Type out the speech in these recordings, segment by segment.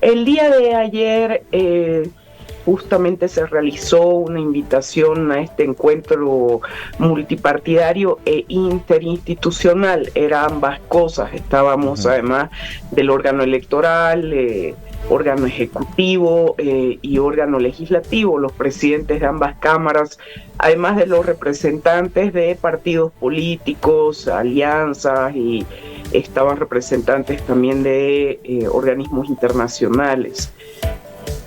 El día de ayer justamente se realizó una invitación a este encuentro multipartidario e interinstitucional. Era ambas cosas. Estábamos además del órgano electoral, órgano ejecutivo y órgano legislativo, los presidentes de ambas cámaras, además de los representantes de partidos políticos, alianzas, y estaban representantes también de organismos internacionales.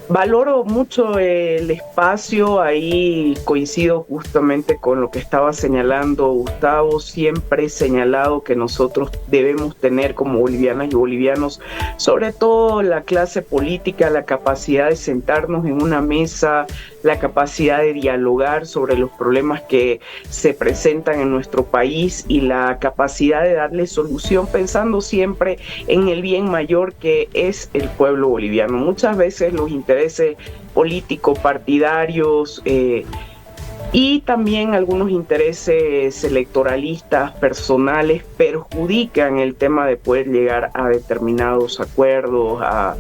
Valoro mucho el espacio, ahí coincido justamente con lo que estaba señalando Gustavo. Siempre he señalado que nosotros debemos tener como bolivianas y bolivianos, sobre todo la clase política, la capacidad de sentarnos en una mesa, la capacidad de dialogar sobre los problemas que se presentan en nuestro país y la capacidad de darle solución pensando siempre en el bien mayor que es el pueblo boliviano. Muchas veces los intereses políticos, partidarios y también algunos intereses electoralistas personales perjudican el tema de poder llegar a determinados acuerdos, a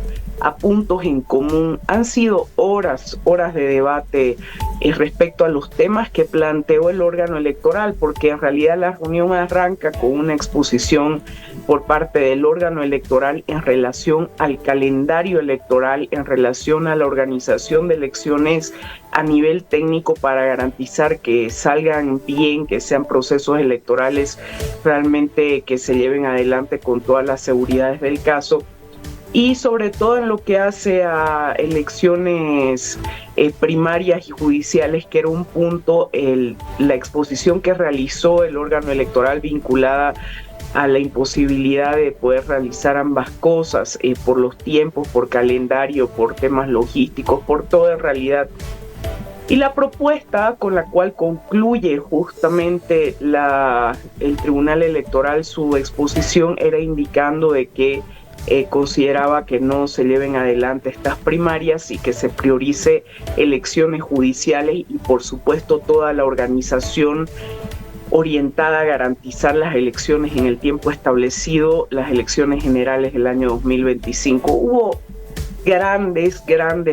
puntos en común. Han sido horas de debate respecto a los temas que planteó el órgano electoral, porque en realidad la reunión arranca con una exposición por parte del órgano electoral en relación al calendario electoral, en relación a la organización de elecciones a nivel técnico para garantizar que salgan bien, que sean procesos electorales realmente que se lleven adelante con todas las seguridades del caso. Y sobre todo en lo que hace a elecciones primarias y judiciales, que era un punto, la exposición que realizó el órgano electoral vinculada a la imposibilidad de poder realizar ambas cosas por los tiempos, por calendario, por temas logísticos, por todo en realidad. Y la propuesta con la cual concluye justamente el Tribunal Electoral su exposición era indicando de que consideraba que no se lleven adelante estas primarias y que se priorice elecciones judiciales y por supuesto toda la organización orientada a garantizar las elecciones en el tiempo establecido, las elecciones generales del año 2025. Hubo grandes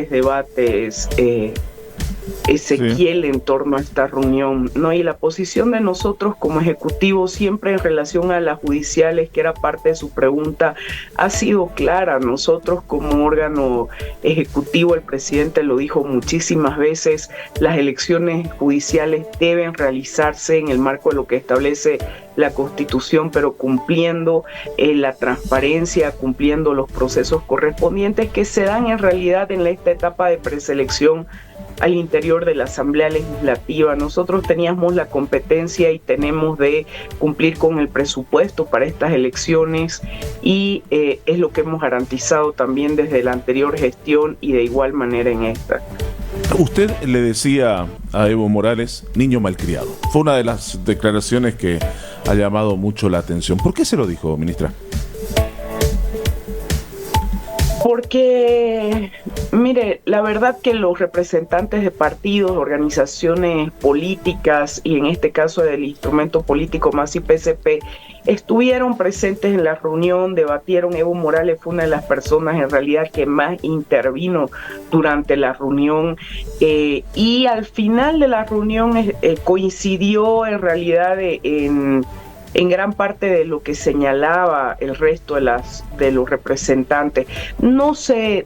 debates, Ezequiel, en torno a esta reunión, ¿no? Y la posición de nosotros como ejecutivo siempre en relación a las judiciales, que era parte de su pregunta, ha sido clara. Nosotros como órgano ejecutivo, el presidente lo dijo muchísimas veces, las elecciones judiciales deben realizarse en el marco de lo que establece la Constitución, pero cumpliendo la transparencia, cumpliendo los procesos correspondientes que se dan en realidad en esta etapa de preselección al interior de la Asamblea Legislativa. Nosotros teníamos la competencia y tenemos de cumplir con el presupuesto para estas elecciones y es lo que hemos garantizado también desde la anterior gestión y de igual manera en esta. Usted le decía a Evo Morales, niño malcriado. Fue una de las declaraciones que ha llamado mucho la atención. ¿Por qué se lo dijo, ministra? Porque, mire, la verdad que los representantes de partidos, organizaciones políticas y en este caso del instrumento político MAS-I-PCP estuvieron presentes en la reunión, debatieron. Evo Morales fue una de las personas en realidad que más intervino durante la reunión y al final de la reunión coincidió en realidad en gran parte de lo que señalaba el resto de los representantes. No se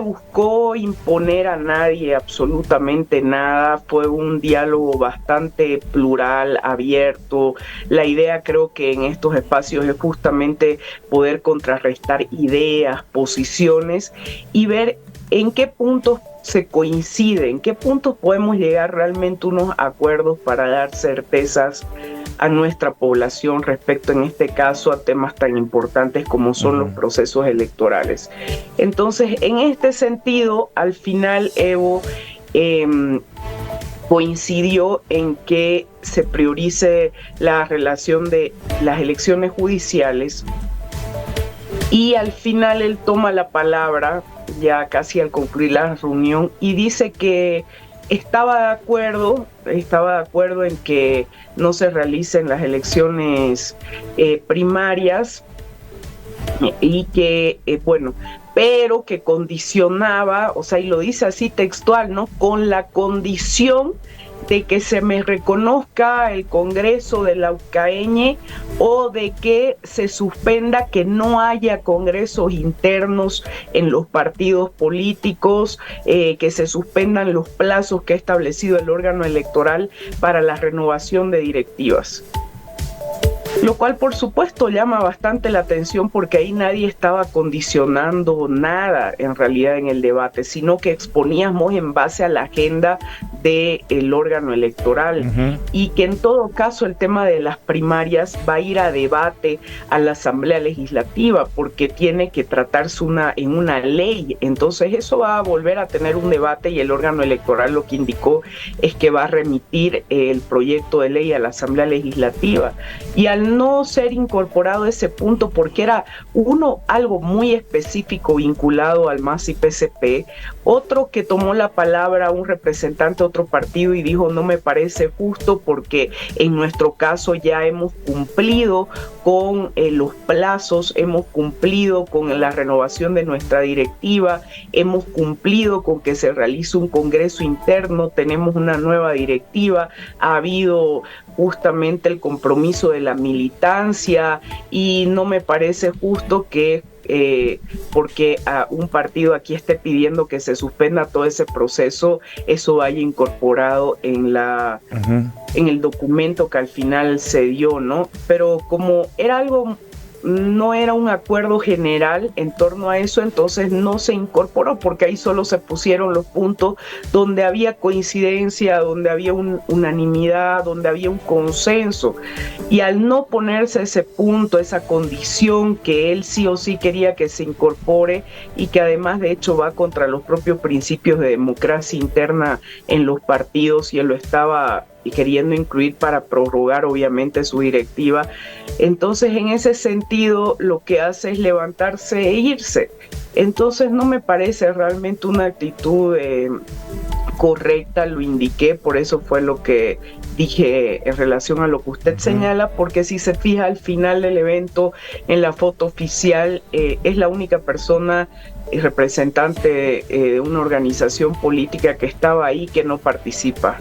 buscó imponer a nadie absolutamente nada, fue un diálogo bastante plural, abierto. La idea, creo que en estos espacios, es justamente poder contrarrestar ideas, posiciones y ver en qué puntos se coinciden, en qué puntos podemos llegar realmente a unos acuerdos para dar certezas a nuestra población respecto, en este caso, a temas tan importantes como son los procesos electorales. Entonces, en este sentido, al final Evo coincidió en que se priorice la relación de las elecciones judiciales y al final él toma la palabra ya casi al concluir la reunión y dice que estaba de acuerdo en que no se realicen las elecciones primarias y que, pero que condicionaba, o sea, y lo dice así textual, ¿no? Con la condición de que se me reconozca el Congreso de la UCAeñe o de que se suspenda, que no haya congresos internos en los partidos políticos, que se suspendan los plazos que ha establecido el órgano electoral para la renovación de directivas. Lo cual, por supuesto, llama bastante la atención porque ahí nadie estaba condicionando nada en realidad en el debate, sino que exponíamos en base a la agenda del órgano electoral y que en todo caso el tema de las primarias va a ir a debate a la Asamblea Legislativa porque tiene que tratarse en una ley. Entonces eso va a volver a tener un debate y el órgano electoral lo que indicó es que va a remitir el proyecto de ley a la Asamblea Legislativa. Y al no ser incorporado ese punto, porque era algo muy específico vinculado al MAS y PSP, otro que tomó la palabra, un representante de otro partido, y dijo: no me parece justo porque en nuestro caso ya hemos cumplido con los plazos, hemos cumplido con la renovación de nuestra directiva, hemos cumplido con que se realice un congreso interno, tenemos una nueva directiva, ha habido justamente el compromiso de la militancia y no me parece justo que porque a un partido aquí esté pidiendo que se suspenda todo ese proceso, eso vaya incorporado en en el documento que al final se dio, ¿no? Pero como era algo, no era un acuerdo general en torno a eso, entonces no se incorporó porque ahí solo se pusieron los puntos donde había coincidencia, donde había unanimidad, donde había un consenso. Y al no ponerse ese punto, esa condición que él sí o sí quería que se incorpore y que además de hecho va contra los propios principios de democracia interna en los partidos, y él lo estaba queriendo incluir para prorrogar obviamente su directiva. Entonces en ese sentido lo que hace es levantarse e irse. Entonces no me parece realmente una actitud correcta, lo indiqué, por eso fue lo que dije en relación a lo que usted señala, porque si se fija al final del evento, en la foto oficial, es la única persona representante de una organización política que estaba ahí que no participa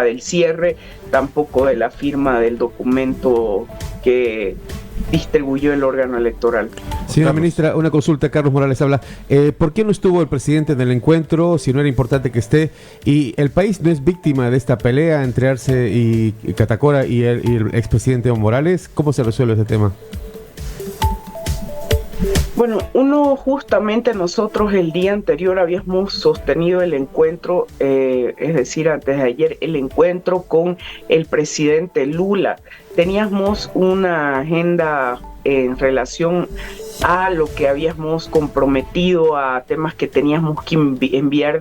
del cierre, tampoco de la firma del documento que distribuyó el órgano electoral. Señora ministra, una consulta. Carlos Morales habla. ¿Por qué no estuvo el presidente en el encuentro si no era importante que esté? ¿Y el país no es víctima de esta pelea entre Arce y Catacora y el expresidente Evo Morales? ¿Cómo se resuelve ese tema? Bueno, justamente nosotros el día anterior habíamos sostenido el encuentro, es decir, antes de ayer, el encuentro con el presidente Lula. Teníamos una agenda en relación a lo que habíamos comprometido, a temas que teníamos que enviar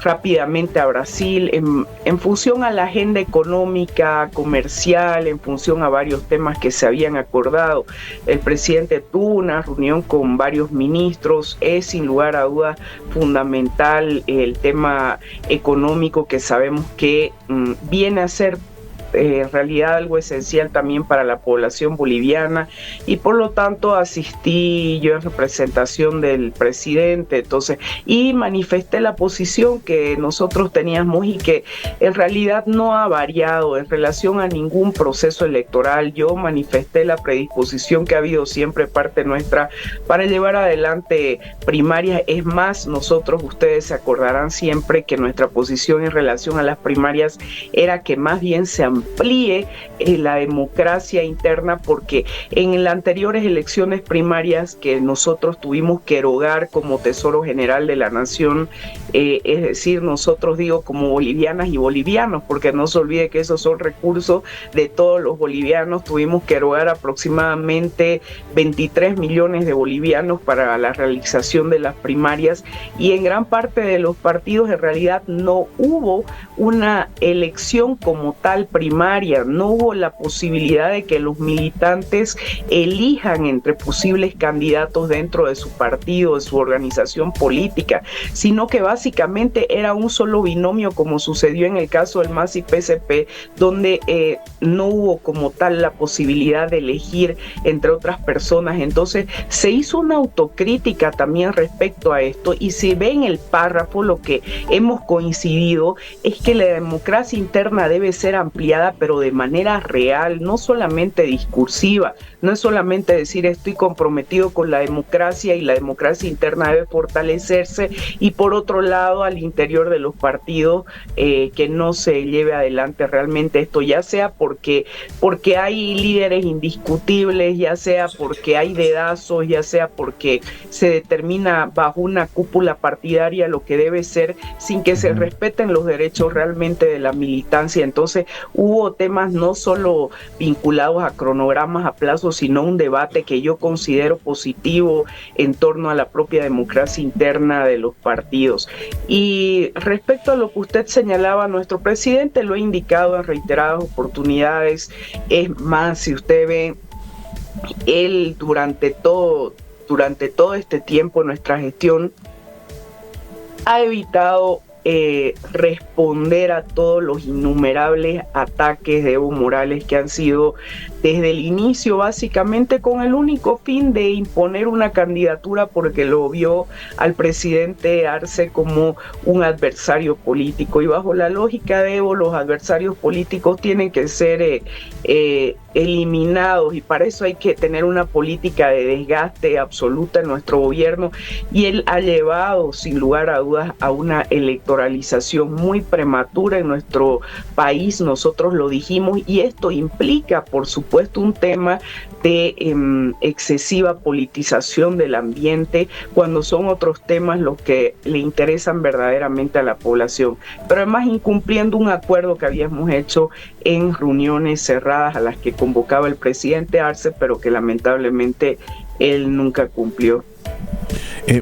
rápidamente a Brasil, en función a la agenda económica, comercial, en función a varios temas que se habían acordado. El presidente tuvo una reunión con varios ministros. Es sin lugar a dudas fundamental el tema económico, que sabemos que viene a ser en realidad algo esencial también para la población boliviana, y por lo tanto asistí yo en representación del presidente, y manifesté la posición que nosotros teníamos y que en realidad no ha variado en relación a ningún proceso electoral. Yo manifesté la predisposición que ha habido siempre parte nuestra para llevar adelante primarias. Es más, ustedes se acordarán siempre que nuestra posición en relación a las primarias era que más bien se amplíe la democracia interna, porque en las anteriores elecciones primarias que nosotros tuvimos que erogar como Tesoro General de la Nación, es decir, nosotros digo como bolivianas y bolivianos, porque no se olvide que esos son recursos de todos los bolivianos, tuvimos que erogar aproximadamente 23 millones de bolivianos para la realización de las primarias, y en gran parte de los partidos en realidad no hubo una elección como tal primaria primaria, no hubo la posibilidad de que los militantes elijan entre posibles candidatos dentro de su partido, de su organización política, sino que básicamente era un solo binomio, como sucedió en el caso del MAS y PSP, donde no hubo como tal la posibilidad de elegir entre otras personas. Entonces se hizo una autocrítica también respecto a esto, y se ve en el párrafo lo que hemos coincidido es que la democracia interna debe ser ampliada, pero de manera real, no solamente discursiva. No es solamente decir estoy comprometido con la democracia y la democracia interna debe fortalecerse, y por otro lado al interior de los partidos que no se lleve adelante realmente esto, ya sea porque hay líderes indiscutibles, ya sea porque hay dedazos, ya sea porque se determina bajo una cúpula partidaria lo que debe ser, sin que se respeten los derechos realmente de la militancia. Entonces hubo temas no solo vinculados a cronogramas, a plazos, sino un debate que yo considero positivo en torno a la propia democracia interna de los partidos. Y respecto a lo que usted señalaba, nuestro presidente lo ha indicado en reiteradas oportunidades. Es más, si usted ve, él durante todo este tiempo, nuestra gestión, ha evitado responder a todos los innumerables ataques de Evo Morales que han sido desde el inicio, básicamente con el único fin de imponer una candidatura, porque lo vio al presidente Arce como un adversario político, y bajo la lógica de Evo los adversarios políticos tienen que ser eliminados, y para eso hay que tener una política de desgaste absoluta en nuestro gobierno, y él ha llevado sin lugar a dudas a una electoralización muy prematura en nuestro país. Nosotros lo dijimos, y esto implica por supuesto un tema de excesiva politización del ambiente, cuando son otros temas los que le interesan verdaderamente a la población, pero además incumpliendo un acuerdo que habíamos hecho en reuniones cerradas a las que convocaba el presidente Arce, pero que lamentablemente él nunca cumplió.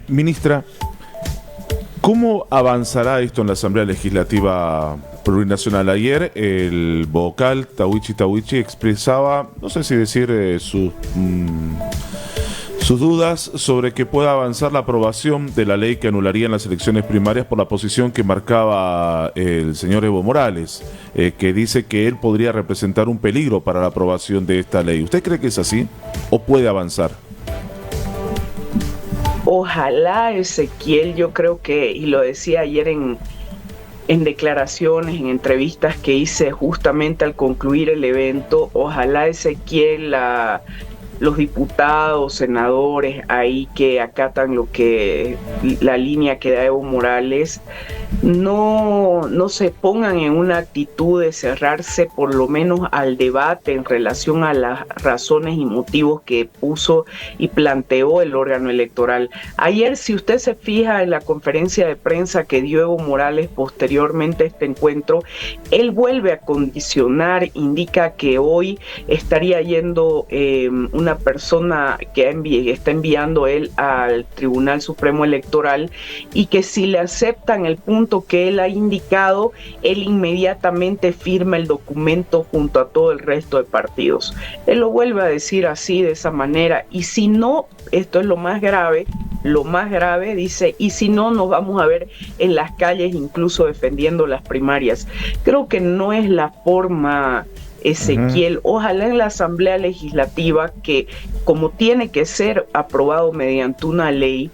Ministra, ¿cómo avanzará esto en la Asamblea Legislativa Plurinacional? Ayer el vocal Tawichi expresaba, no sé si decir sus dudas sobre que pueda avanzar la aprobación de la ley que anularía las elecciones primarias por la posición que marcaba el señor Evo Morales, que dice que él podría representar un peligro para la aprobación de esta ley. ¿Usted cree que es así o puede avanzar? Ojalá, Ezequiel, yo creo que, y lo decía ayer en declaraciones, en entrevistas que hice justamente al concluir el evento, ojalá, Ezequiel, los diputados, senadores ahí que acatan la línea que da Evo Morales, no se pongan en una actitud de cerrarse por lo menos al debate en relación a las razones y motivos que puso y planteó el órgano electoral. Ayer, si usted se fija en la conferencia de prensa que dio Evo Morales posteriormente a este encuentro, él vuelve a condicionar, indica que hoy estaría yendo una persona que está enviando él al Tribunal Supremo Electoral, y que si le aceptan el punto que él ha indicado, él inmediatamente firma el documento junto a todo el resto de partidos. Él lo vuelve a decir así, de esa manera, y si no, esto es lo más grave, dice, y si no, nos vamos a ver en las calles incluso defendiendo las primarias. Creo que no es la forma, Ezequiel. Ojalá en la Asamblea Legislativa, que como tiene que ser aprobado mediante una ley,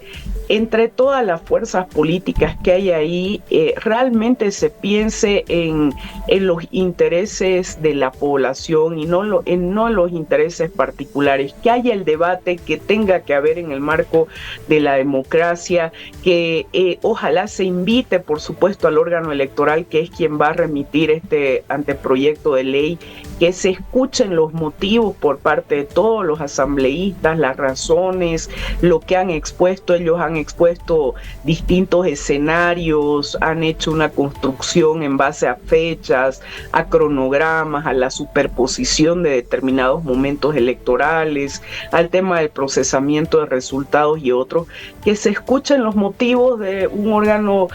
entre todas las fuerzas políticas que hay ahí, realmente se piense en los intereses de la población y no en los intereses particulares, que haya el debate que tenga que haber en el marco de la democracia, que ojalá se invite por supuesto al órgano electoral, que es quien va a remitir este anteproyecto de ley, que se escuchen los motivos por parte de todos los asambleístas, las razones, lo que han expuesto. Ellos han han expuesto distintos escenarios, han hecho una construcción en base a fechas, a cronogramas, a la superposición de determinados momentos electorales, al tema del procesamiento de resultados y otros, que se escuchen los motivos de un órgano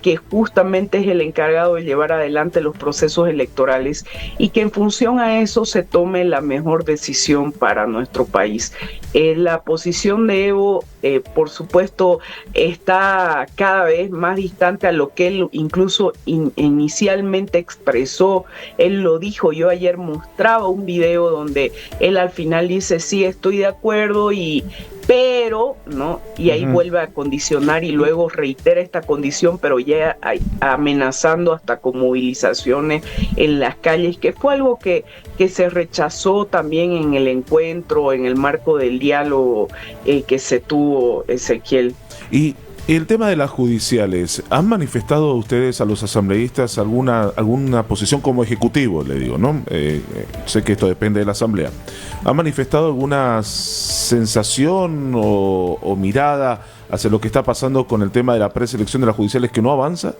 que justamente es el encargado de llevar adelante los procesos electorales y que en función a eso se tome la mejor decisión para nuestro país. La posición de Evo, por supuesto, está cada vez más distante a lo que él incluso inicialmente expresó. Él lo dijo, yo ayer mostraba un video donde él al final dice, sí, estoy de acuerdo pero, ¿no? Y ahí vuelve a condicionar y luego reitera esta condición, pero ya amenazando hasta con movilizaciones en las calles, que fue algo que se rechazó también en el encuentro, en el marco del diálogo que se tuvo, Ezequiel. Y el tema de las judiciales, ¿han manifestado ustedes a los asambleístas alguna posición como ejecutivo, le digo, ¿no? Sé que esto depende de la asamblea. ¿Han manifestado alguna sensación o mirada hacia lo que está pasando con el tema de la preselección de las judiciales que no avanza?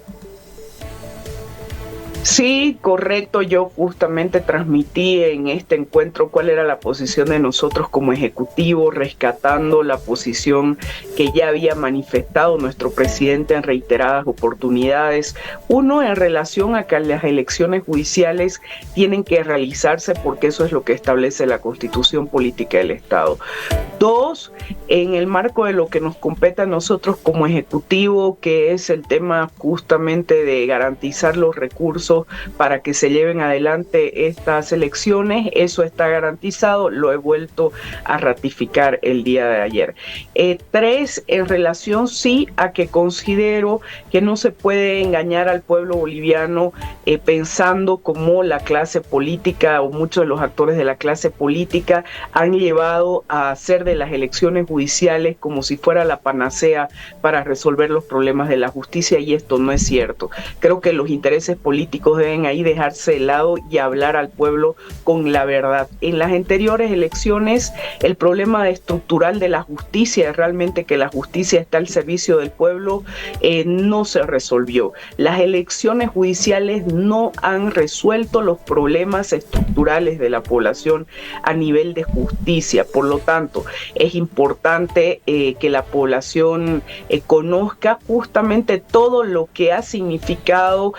Sí, correcto. Yo justamente transmití en este encuentro cuál era la posición de nosotros como ejecutivo, rescatando la posición que ya había manifestado nuestro presidente en reiteradas oportunidades. Uno, en relación a que las elecciones judiciales tienen que realizarse porque eso es lo que establece la Constitución Política del Estado. Dos, en el marco de lo que nos compete a nosotros como ejecutivo, que es el tema justamente de garantizar los recursos para que se lleven adelante estas elecciones, eso está garantizado, lo he vuelto a ratificar el día de ayer. Tres, en relación sí a que considero que no se puede engañar al pueblo boliviano pensando como la clase política o muchos de los actores de la clase política han llevado a hacer de las elecciones judiciales como si fuera la panacea para resolver los problemas de la justicia, y esto no es cierto. Creo que los intereses políticos deben ahí dejarse de lado y hablar al pueblo con la verdad. En las anteriores elecciones, el problema estructural de la justicia, realmente que la justicia está al servicio del pueblo, no se resolvió. Las elecciones judiciales no han resuelto los problemas estructurales de la población a nivel de justicia. Por lo tanto, es importante que la población conozca justamente todo lo que ha significado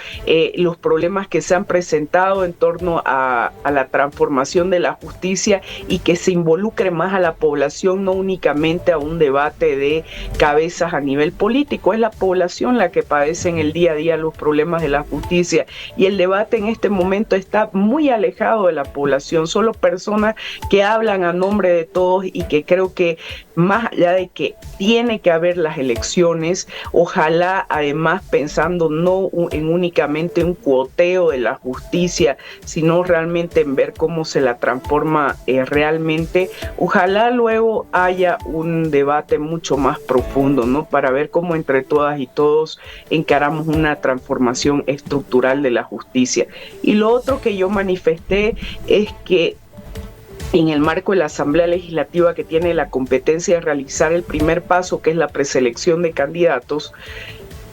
los problemas que se han presentado en torno a la transformación de la justicia y que se involucre más a la población, no únicamente a un debate de cabezas a nivel político. Es la población la que padece en el día a día los problemas de la justicia y el debate en este momento está muy alejado de la población. Solo personas que hablan a nombre de todos y que creo que más allá de que tiene que haber las elecciones, ojalá además pensando no en únicamente un cuoteo de la justicia, sino realmente en ver cómo se la transforma realmente, ojalá luego haya un debate mucho más profundo, ¿no? Para ver cómo entre todas y todos encaramos una transformación estructural de la justicia. Y lo otro que yo manifesté es que en el marco de la Asamblea Legislativa, que tiene la competencia de realizar el primer paso, que es la preselección de candidatos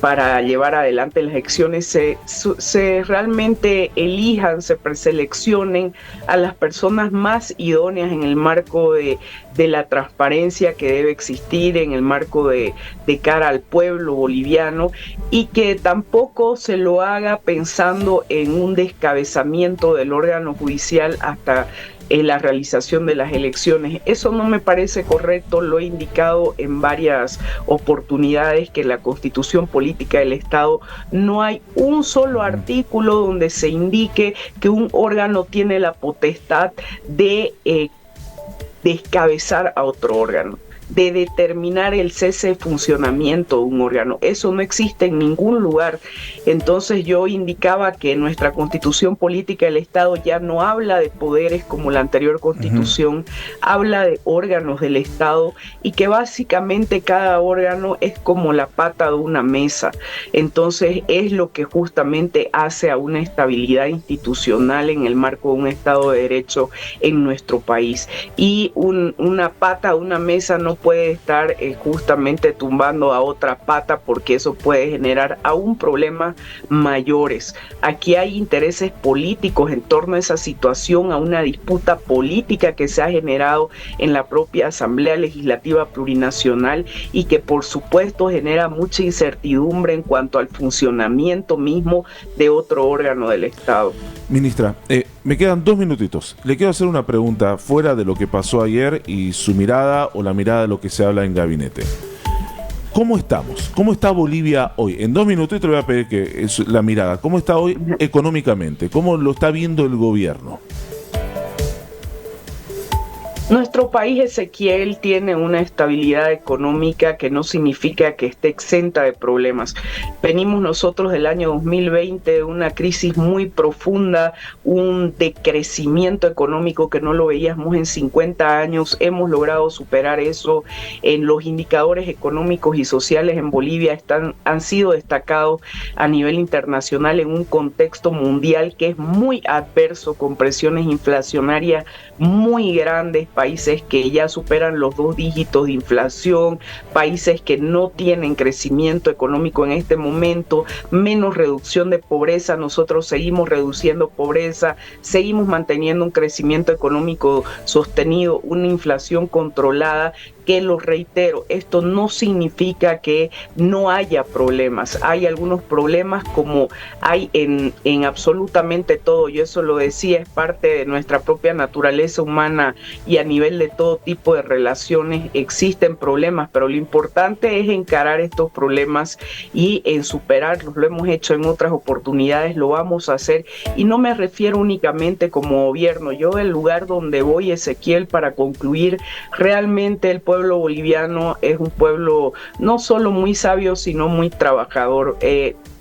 para llevar adelante las elecciones, se realmente elijan, se preseleccionen a las personas más idóneas en el marco de la transparencia que debe existir, en el marco de cara al pueblo boliviano, y que tampoco se lo haga pensando en un descabezamiento del órgano judicial hasta la realización de las elecciones. Eso no me parece correcto, lo he indicado en varias oportunidades, que en la Constitución Política del Estado no hay un solo artículo donde se indique que un órgano tiene la potestad de descabezar a otro órgano, de determinar el cese de funcionamiento de un órgano. Eso no existe en ningún lugar. Entonces yo indicaba que nuestra Constitución Política del Estado ya no habla de poderes como la anterior Constitución, habla de órganos del Estado, y que básicamente cada órgano es como la pata de una mesa. Entonces es lo que justamente hace a una estabilidad institucional en el marco de un Estado de Derecho en nuestro país. Y una pata de una mesa no no puede estar justamente tumbando a otra pata, porque eso puede generar aún problemas mayores. Aquí hay intereses políticos en torno a esa situación, a una disputa política que se ha generado en la propia Asamblea Legislativa Plurinacional y que por supuesto genera mucha incertidumbre en cuanto al funcionamiento mismo de otro órgano del Estado. Ministra, me quedan 2 minutitos. Le quiero hacer una pregunta fuera de lo que pasó ayer y su mirada o la mirada de lo que se habla en gabinete. ¿Cómo estamos? ¿Cómo está Bolivia hoy? En 2 minutitos le voy a pedir que es la mirada. ¿Cómo está hoy económicamente? ¿Cómo lo está viendo el gobierno? Nuestro país, Ezequiel, tiene una estabilidad económica que no significa que esté exenta de problemas. Venimos nosotros del año 2020 de una crisis muy profunda, un decrecimiento económico que no lo veíamos en 50 años. Hemos logrado superar eso. En los indicadores económicos y sociales en Bolivia han sido destacados a nivel internacional en un contexto mundial que es muy adverso, con presiones inflacionarias muy grandes, países que ya superan los 2 dígitos de inflación, países que no tienen crecimiento económico en este momento, menos reducción de pobreza. Nosotros seguimos reduciendo pobreza, seguimos manteniendo un crecimiento económico sostenido, una inflación controlada, que lo reitero, esto no significa que no haya problemas. Hay algunos problemas como hay en absolutamente todo, y eso lo decía, es parte de nuestra propia naturaleza humana y a nivel de todo tipo de relaciones existen problemas, pero lo importante es encarar estos problemas y en superarlos. Lo hemos hecho en otras oportunidades, lo vamos a hacer, y no me refiero únicamente como gobierno. Yo, del lugar donde voy, Ezequiel, para concluir, realmente el pueblo boliviano es un pueblo no solo muy sabio, sino muy trabajador.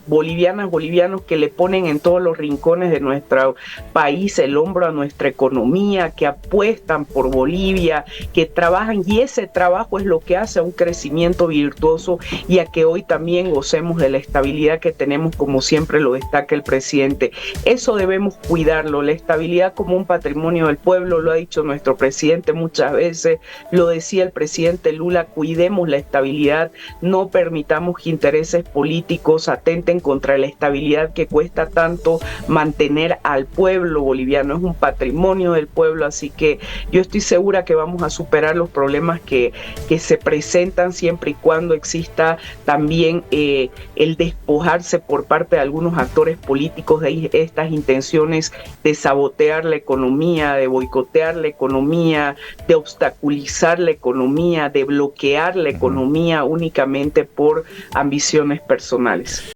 Bolivianas, bolivianos que le ponen en todos los rincones de nuestro país el hombro a nuestra economía, que apuestan por Bolivia, que trabajan, y ese trabajo es lo que hace a un crecimiento virtuoso y a que hoy también gocemos de la estabilidad que tenemos, como siempre lo destaca el presidente. Eso debemos cuidarlo, la estabilidad como un patrimonio del pueblo, lo ha dicho nuestro presidente muchas veces, lo decía el presidente Lula: cuidemos la estabilidad, no permitamos que intereses políticos atenten contra la estabilidad que cuesta tanto mantener al pueblo boliviano. Es un patrimonio del pueblo, así que yo estoy segura que vamos a superar los problemas que se presentan, siempre y cuando exista también el despojarse por parte de algunos actores políticos de estas intenciones de sabotear la economía, de boicotear la economía, de obstaculizar la economía, de bloquear la economía únicamente por ambiciones personales.